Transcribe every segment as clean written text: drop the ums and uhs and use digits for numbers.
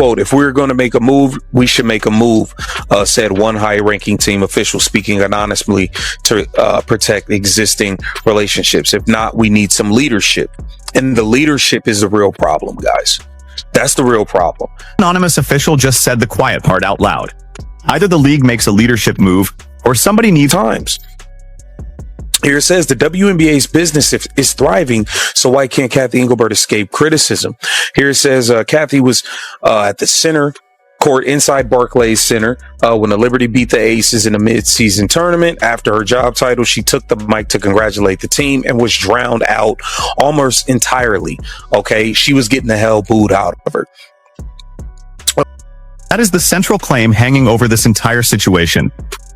Quote, if we're going to make a move, we should make a move, said one high-ranking team official, speaking anonymously to protect existing relationships. If not, we need some leadership. And the leadership is the real problem, guys. That's the real problem. Anonymous official just said the quiet part out loud. Either the league makes a leadership move, or somebody needs times. Here it says the WNBA's business is thriving, so why can't Kathy Engelbert escape criticism? Here it says Kathy was at the center court inside Barclays Center when the Liberty beat the Aces in a mid-season tournament. After her job title, she took the mic to congratulate the team and was drowned out almost entirely. Okay, she was getting the hell booed out of her. That is the central claim hanging over this entire situation.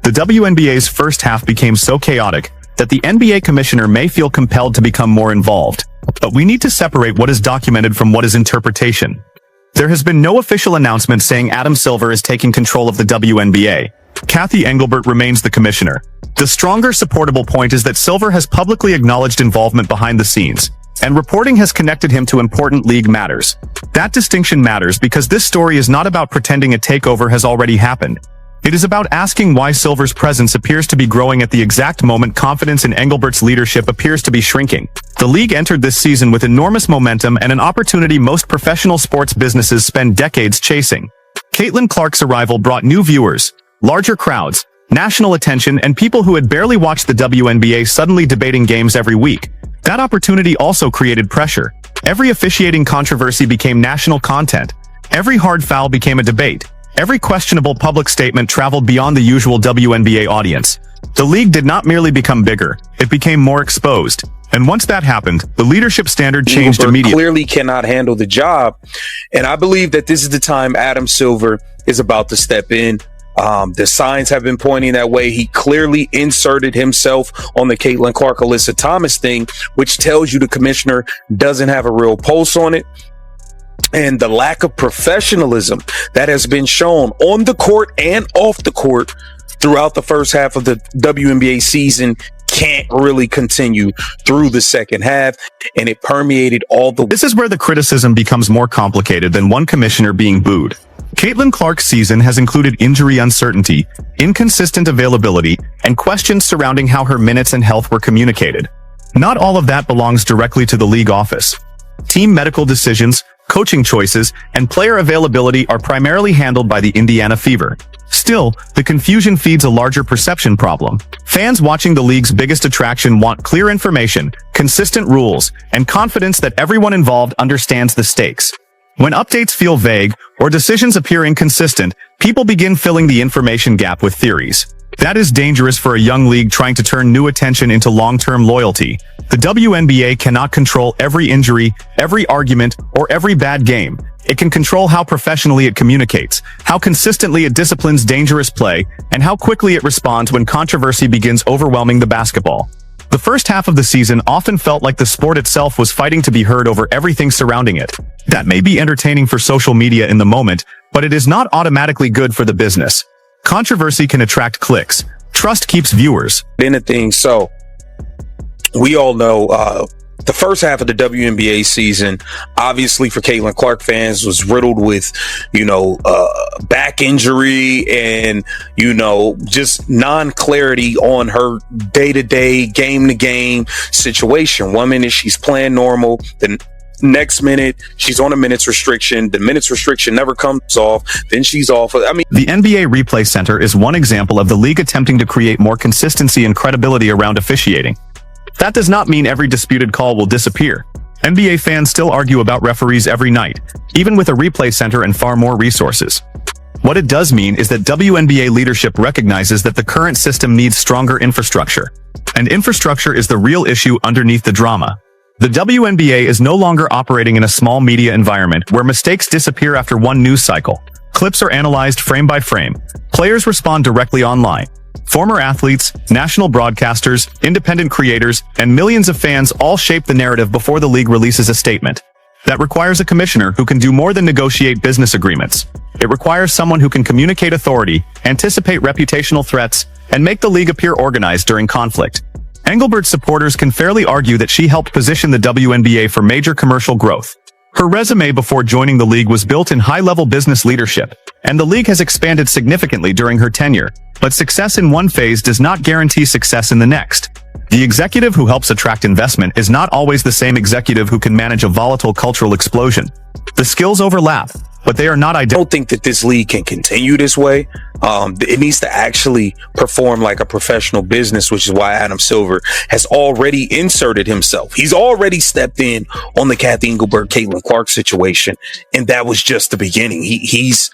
The WNBA's first half became so chaotic that the NBA commissioner may feel compelled to become more involved. But we need to separate what is documented from what is interpretation. There has been no official announcement saying Adam Silver is taking control of the WNBA. Kathy Engelbert remains the commissioner. The stronger supportable point is that Silver has publicly acknowledged involvement behind the scenes, and reporting has connected him to important league matters. That distinction matters because this story is not about pretending a takeover has already happened. It is about asking why Silver's presence appears to be growing at the exact moment confidence in Engelbert's leadership appears to be shrinking. The league entered this season with enormous momentum and an opportunity most professional sports businesses spend decades chasing. Caitlin Clark's arrival brought new viewers, larger crowds, national attention, and people who had barely watched the WNBA suddenly debating games every week. That opportunity also created pressure. Every officiating controversy became national content. Every hard foul became a debate. Every questionable public statement traveled beyond the usual WNBA audience. The league did not merely become bigger, it became more exposed. And once that happened, the leadership standard changed immediately. Clearly cannot handle the job. And I believe that this is the time Adam Silver is about to step in. The signs have been pointing that way. He clearly inserted himself on the Caitlin Clark, Alyssa Thomas thing, which tells you the commissioner doesn't have a real pulse on it. And the lack of professionalism that has been shown on the court and off the court throughout the first half of the WNBA season can't really continue through the second half, and it permeated all the... This is where the criticism becomes more complicated than one commissioner being booed. Caitlin Clark's season has included injury uncertainty, inconsistent availability, and questions surrounding how her minutes and health were communicated. Not all of that belongs directly to the league office. Team medical decisions, coaching choices, and player availability are primarily handled by the Indiana Fever. Still, the confusion feeds a larger perception problem. Fans watching the league's biggest attraction want clear information, consistent rules, and confidence that everyone involved understands the stakes. When updates feel vague or decisions appear inconsistent, people begin filling the information gap with theories. That is dangerous for a young league trying to turn new attention into long-term loyalty. The WNBA cannot control every injury, every argument, or every bad game. It can control how professionally it communicates, how consistently it disciplines dangerous play, and how quickly it responds when controversy begins overwhelming the basketball. The first half of the season often felt like the sport itself was fighting to be heard over everything surrounding it. That may be entertaining for social media in the moment, but it is not automatically good for the business. Controversy can attract clicks. Trust keeps viewers. Anything. So we all know the first half of the WNBA season, obviously for Caitlin Clark fans, was riddled with, back injury and, just non-clarity on her day-to-day, game-to-game situation. One minute she's playing normal, then next minute she's on a minutes restriction. The minutes restriction never comes off, then she's off. The NBA Replay Center is one example of the league attempting to create more consistency and credibility around officiating. That does not mean every disputed call will disappear. NBA fans still argue about referees every night, even with a replay center and far more resources. What it does mean is that WNBA leadership recognizes that the current system needs stronger infrastructure. And infrastructure is the real issue underneath the drama. The WNBA is no longer operating in a small media environment where mistakes disappear after one news cycle. Clips are analyzed frame by frame. Players respond directly online. Former athletes, national broadcasters, independent creators, and millions of fans all shape the narrative before the league releases a statement. That requires a commissioner who can do more than negotiate business agreements. It requires someone who can communicate authority, anticipate reputational threats, and make the league appear organized during conflict. Engelbert's supporters can fairly argue that she helped position the WNBA for major commercial growth. Her resume before joining the league was built in high-level business leadership, and the league has expanded significantly during her tenure. But success in one phase does not guarantee success in the next. The executive who helps attract investment is not always the same executive who can manage a volatile cultural explosion. The skills overlap, but they are not identical. I don't think that this league can continue this way. It needs to actually perform like a professional business, which is why Adam Silver has already inserted himself. He's already stepped in on the Kathy Engelbert, Caitlin Clark situation, and that was just the beginning. He's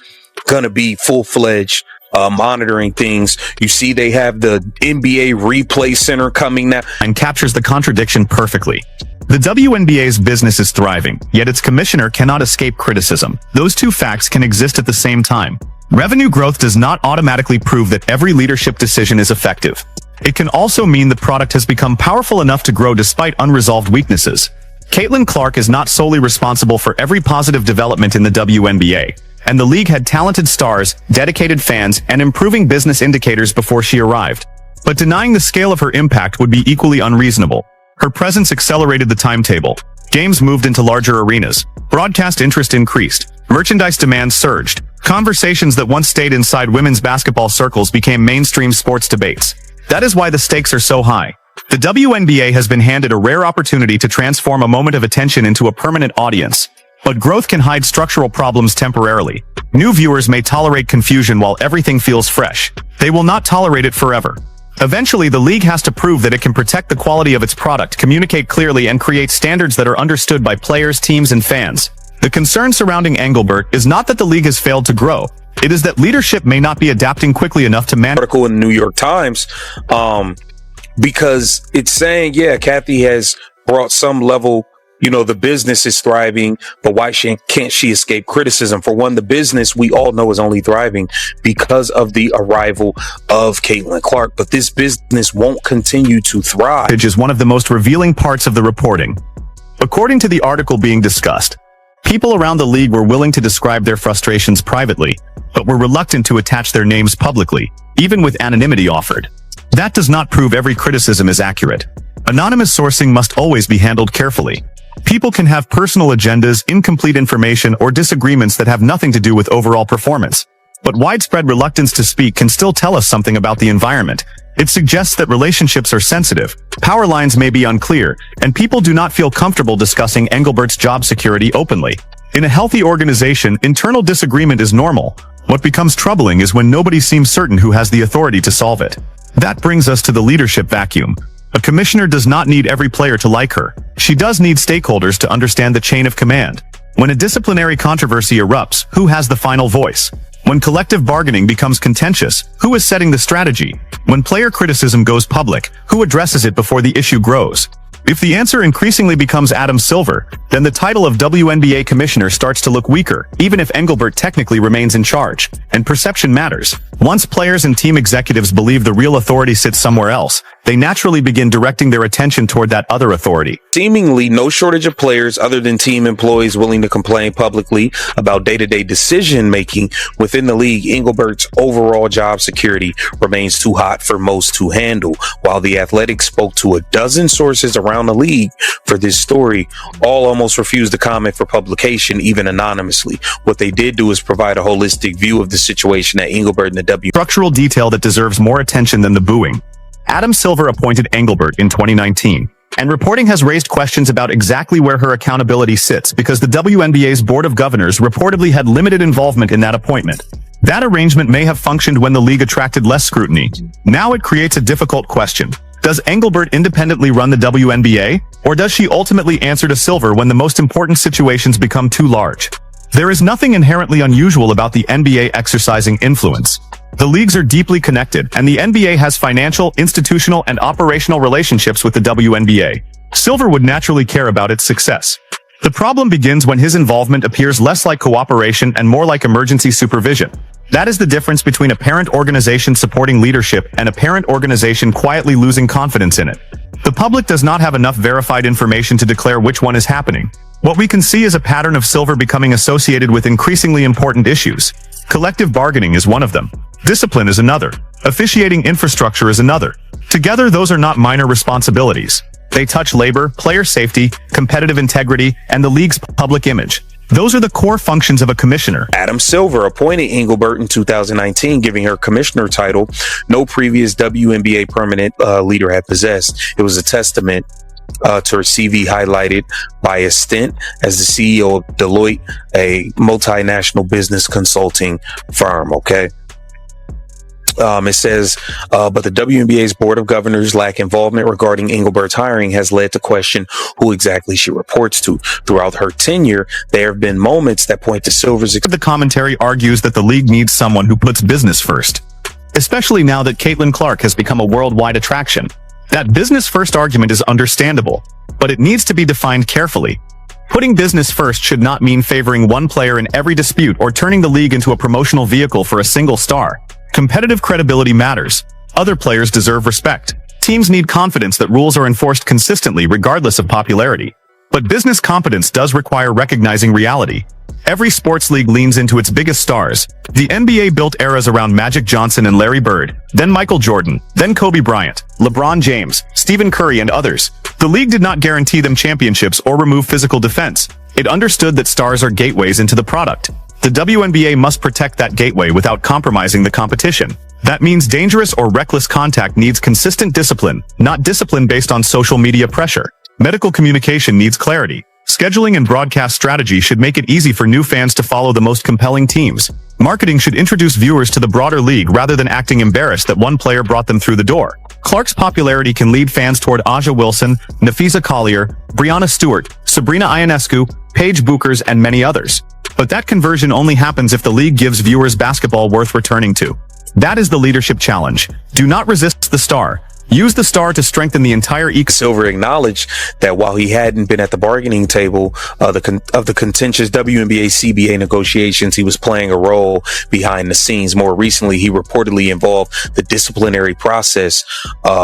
going to be full-fledged monitoring things. You see they have the NBA replay center coming now. And captures the contradiction perfectly. The WNBA's business is thriving, yet its commissioner cannot escape criticism. Those two facts can exist at the same time. Revenue growth does not automatically prove that every leadership decision is effective. It can also mean the product has become powerful enough to grow despite unresolved weaknesses. Caitlin Clark is not solely responsible for every positive development in the WNBA, and the league had talented stars, dedicated fans, and improving business indicators before she arrived. But denying the scale of her impact would be equally unreasonable. Her presence accelerated the timetable. Games moved into larger arenas. Broadcast interest increased. Merchandise demand surged. Conversations that once stayed inside women's basketball circles became mainstream sports debates. That is why the stakes are so high. The WNBA has been handed a rare opportunity to transform a moment of attention into a permanent audience. But growth can hide structural problems temporarily. New viewers may tolerate confusion while everything feels fresh. They will not tolerate it forever. Eventually, the league has to prove that it can protect the quality of its product, communicate clearly, and create standards that are understood by players, teams, and fans. The concern surrounding Engelbert is not that the league has failed to grow. It is that leadership may not be adapting quickly enough to manage. Article in the New York Times, because it's saying, yeah, Kathy has brought some level. The business is thriving, but why can't she escape criticism? For one, the business we all know is only thriving because of the arrival of Caitlin Clark, but this business won't continue to thrive. Which is one of the most revealing parts of the reporting. According to the article being discussed, people around the league were willing to describe their frustrations privately, but were reluctant to attach their names publicly, even with anonymity offered. That does not prove every criticism is accurate. Anonymous sourcing must always be handled carefully. People can have personal agendas, incomplete information, or disagreements that have nothing to do with overall performance. But widespread reluctance to speak can still tell us something about the environment. It suggests that relationships are sensitive, power lines may be unclear, and people do not feel comfortable discussing Engelbert's job security openly. In a healthy organization, internal disagreement is normal. What becomes troubling is when nobody seems certain who has the authority to solve it. That brings us to the leadership vacuum. A commissioner does not need every player to like her. She does need stakeholders to understand the chain of command. When a disciplinary controversy erupts, who has the final voice? When collective bargaining becomes contentious, who is setting the strategy? When player criticism goes public, who addresses it before the issue grows? If the answer increasingly becomes Adam Silver, then the title of WNBA commissioner starts to look weaker, even if Engelbert technically remains in charge. And perception matters. Once players and team executives believe the real authority sits somewhere else, they naturally begin directing their attention toward that other authority. Seemingly no shortage of players other than team employees willing to complain publicly about day-to-day decision-making within the league. Engelbert's overall job security remains too hot for most to handle. While The Athletic spoke to a dozen sources around the league for this story, all almost refused to comment for publication, even anonymously. What they did do is provide a holistic view of the situation at Engelbert and the W. Structural detail that deserves more attention than the booing. Adam Silver appointed Engelbert in 2019, and reporting has raised questions about exactly where her accountability sits because the WNBA's Board of Governors reportedly had limited involvement in that appointment. That arrangement may have functioned when the league attracted less scrutiny. Now it creates a difficult question. Does Engelbert independently run the WNBA, or does she ultimately answer to Silver when the most important situations become too large? There is nothing inherently unusual about the NBA exercising influence. The leagues are deeply connected, and the NBA has financial, institutional, and operational relationships with the WNBA. Silver would naturally care about its success. The problem begins when his involvement appears less like cooperation and more like emergency supervision. That is the difference between a parent organization supporting leadership and a parent organization quietly losing confidence in it. The public does not have enough verified information to declare which one is happening. What we can see is a pattern of Silver becoming associated with increasingly important issues. Collective bargaining is one of them. Discipline is another. Officiating infrastructure is another. Together, those are not minor responsibilities. They touch labor, player safety, competitive integrity, and the league's public image. Those are the core functions of a commissioner. Adam Silver appointed Engelbert in 2019, giving her commissioner title no previous WNBA permanent leader had possessed. It was a testament to her CV, highlighted by a stint as the CEO of Deloitte, a multinational business consulting firm. Okay. It says, but the WNBA's board of governors lack involvement regarding Engelbert's hiring has led to question who exactly she reports to. Throughout her tenure, there have been moments that point to Silver's. The commentary argues that the league needs someone who puts business first, especially now that Caitlin Clark has become a worldwide attraction. That business first argument is understandable, but it needs to be defined carefully. Putting business first should not mean favoring one player in every dispute or turning the league into a promotional vehicle for a single star. Competitive credibility matters. Other players deserve respect. Teams need confidence that rules are enforced consistently regardless of popularity. But business competence does require recognizing reality. Every sports league leans into its biggest stars. The NBA built eras around Magic Johnson and Larry Bird, then Michael Jordan, then Kobe Bryant, LeBron James, Stephen Curry, and others. The league did not guarantee them championships or remove physical defense. It understood that stars are gateways into the product. The WNBA must protect that gateway without compromising the competition. That means dangerous or reckless contact needs consistent discipline, not discipline based on social media pressure. Medical communication needs clarity. Scheduling and broadcast strategy should make it easy for new fans to follow the most compelling teams. Marketing should introduce viewers to the broader league rather than acting embarrassed that one player brought them through the door. Clark's popularity can lead fans toward Aja Wilson, Nafisa Collier, Brianna Stewart, Sabrina Ionescu, Paige Buchers, and many others. But that conversion only happens if the league gives viewers basketball worth returning to. That is the leadership challenge. Do not resist the star. Use the star to strengthen the entire ecosystem. Silver acknowledged that while he hadn't been at the bargaining table of the contentious WNBA CBA negotiations, he was playing a role behind the scenes. More recently, he reportedly involved the disciplinary process.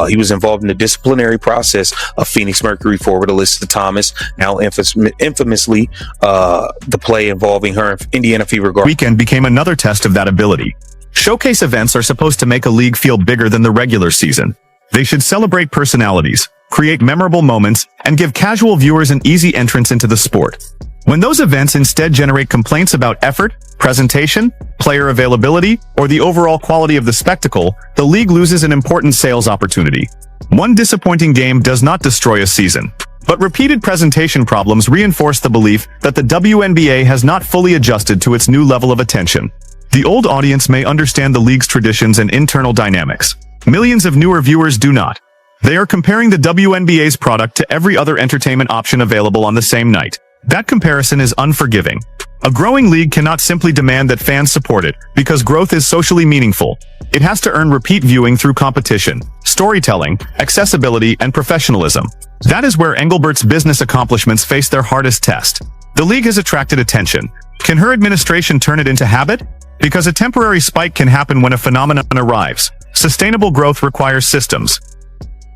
He was involved in the disciplinary process of Phoenix Mercury forward Alyssa Thomas, now infamously the play involving her and Indiana Fever guard. Weekend became another test of that ability. Showcase events are supposed to make a league feel bigger than the regular season. They should celebrate personalities, create memorable moments, and give casual viewers an easy entrance into the sport. When those events instead generate complaints about effort, presentation, player availability, or the overall quality of the spectacle, the league loses an important sales opportunity. One disappointing game does not destroy a season, but repeated presentation problems reinforce the belief that the WNBA has not fully adjusted to its new level of attention. The old audience may understand the league's traditions and internal dynamics. Millions of newer viewers do not. They are comparing the WNBA's product to every other entertainment option available on the same night. That comparison is unforgiving. A growing league cannot simply demand that fans support it, because growth is socially meaningful. It has to earn repeat viewing through competition, storytelling, accessibility, and professionalism. That is where Engelbert's business accomplishments face their hardest test. The league has attracted attention. Can her administration turn it into habit? Because a temporary spike can happen when a phenomenon arrives. Sustainable growth requires systems.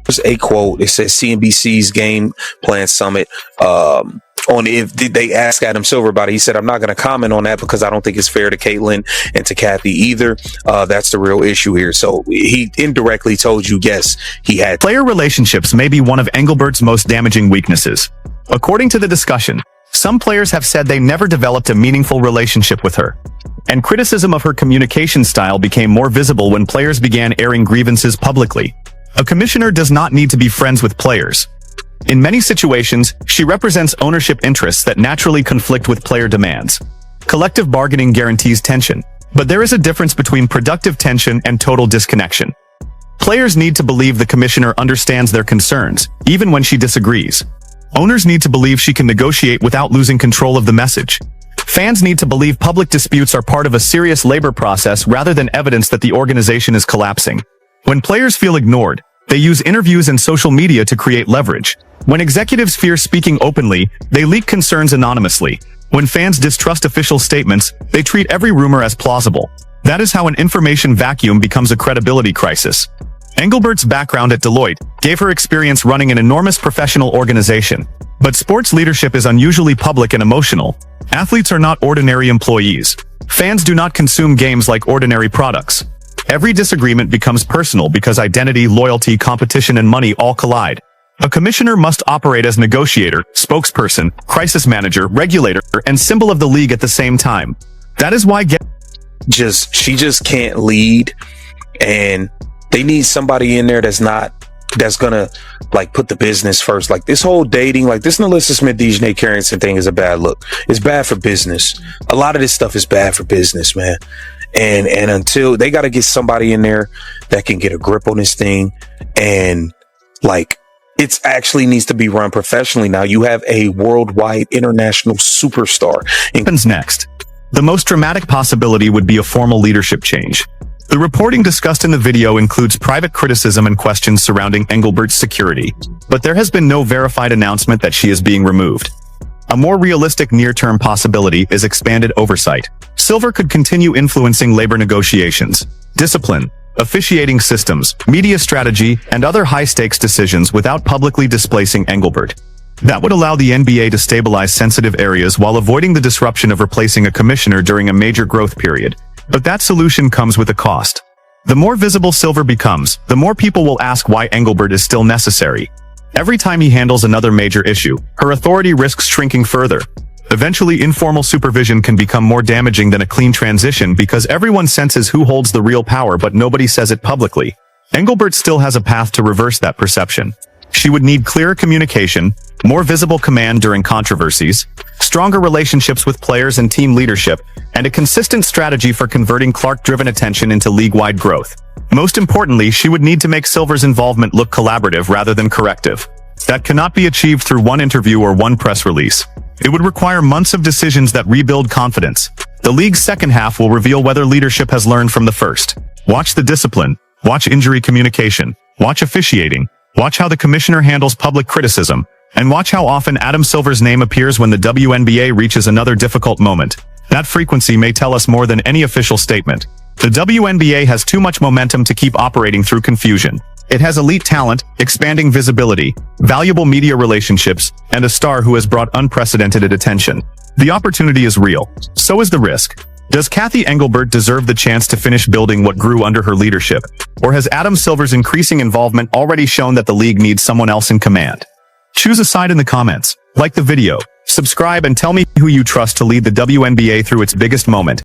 There's a quote. It says CNBC's Game Plan Summit. On if they asked Adam Silver about it, he said, "I'm not going to comment on that because I don't think it's fair to Caitlin and to Kathy either. That's the real issue here." So he indirectly told you, yes, he had. Player relationships may be one of Engelbert's most damaging weaknesses. According to the discussion, some players have said they never developed a meaningful relationship with her. And criticism of her communication style became more visible when players began airing grievances publicly. A commissioner does not need to be friends with players. In many situations, she represents ownership interests that naturally conflict with player demands. Collective bargaining guarantees tension, but there is a difference between productive tension and total disconnection. Players need to believe the commissioner understands their concerns, even when she disagrees. Owners need to believe she can negotiate without losing control of the message. Fans need to believe public disputes are part of a serious labor process rather than evidence that the organization is collapsing. When players feel ignored, they use interviews and social media to create leverage. When executives fear speaking openly, they leak concerns anonymously. When fans distrust official statements, they treat every rumor as plausible. That is how an information vacuum becomes a credibility crisis. Engelbert's background at Deloitte gave her experience running an enormous professional organization. But sports leadership is unusually public and emotional. Athletes are not ordinary employees. Fans do not consume games like ordinary products. Every disagreement becomes personal because identity, loyalty, competition, and money all collide. A commissioner must operate as negotiator, spokesperson, crisis manager, regulator, and symbol of the league at the same time. That is why she just can't lead, and they need somebody in there that's gonna like put the business first. Like this whole dating, like this Melissa Smith, DJ Carrington thing is a bad look. It's bad for business. A lot of this stuff is bad for business, man. And until they got to get somebody in there that can get a grip on this thing, and like it actually needs to be run professionally. Now you have a worldwide international superstar. Happens next. The most dramatic possibility would be a formal leadership change. The reporting discussed in the video includes private criticism and questions surrounding Engelbert's security, but there has been no verified announcement that she is being removed. A more realistic near-term possibility is expanded oversight. Silver could continue influencing labor negotiations, discipline, officiating systems, media strategy, and other high-stakes decisions without publicly displacing Engelbert. That would allow the NBA to stabilize sensitive areas while avoiding the disruption of replacing a commissioner during a major growth period. But that solution comes with a cost. The more visible Silver becomes, the more people will ask why Engelbert is still necessary. Every time he handles another major issue, her authority risks shrinking further. Eventually, informal supervision can become more damaging than a clean transition because everyone senses who holds the real power but nobody says it publicly. Engelbert still has a path to reverse that perception. She would need clearer communication, more visible command during controversies, stronger relationships with players and team leadership, and a consistent strategy for converting Clark-driven attention into league-wide growth. Most importantly, she would need to make Silver's involvement look collaborative rather than corrective. That cannot be achieved through one interview or one press release. It would require months of decisions that rebuild confidence. The league's second half will reveal whether leadership has learned from the first. Watch the discipline. Watch injury communication. Watch officiating. Watch how the commissioner handles public criticism. And watch how often Adam Silver's name appears when the WNBA reaches another difficult moment. That frequency may tell us more than any official statement. The WNBA has too much momentum to keep operating through confusion. It has elite talent, expanding visibility, valuable media relationships, and a star who has brought unprecedented attention. The opportunity is real. So is the risk. Does Cathy Engelbert deserve the chance to finish building what grew under her leadership? Or has Adam Silver's increasing involvement already shown that the league needs someone else in command? Choose a side in the comments. Like the video, subscribe, and tell me who you trust to lead the WNBA through its biggest moment.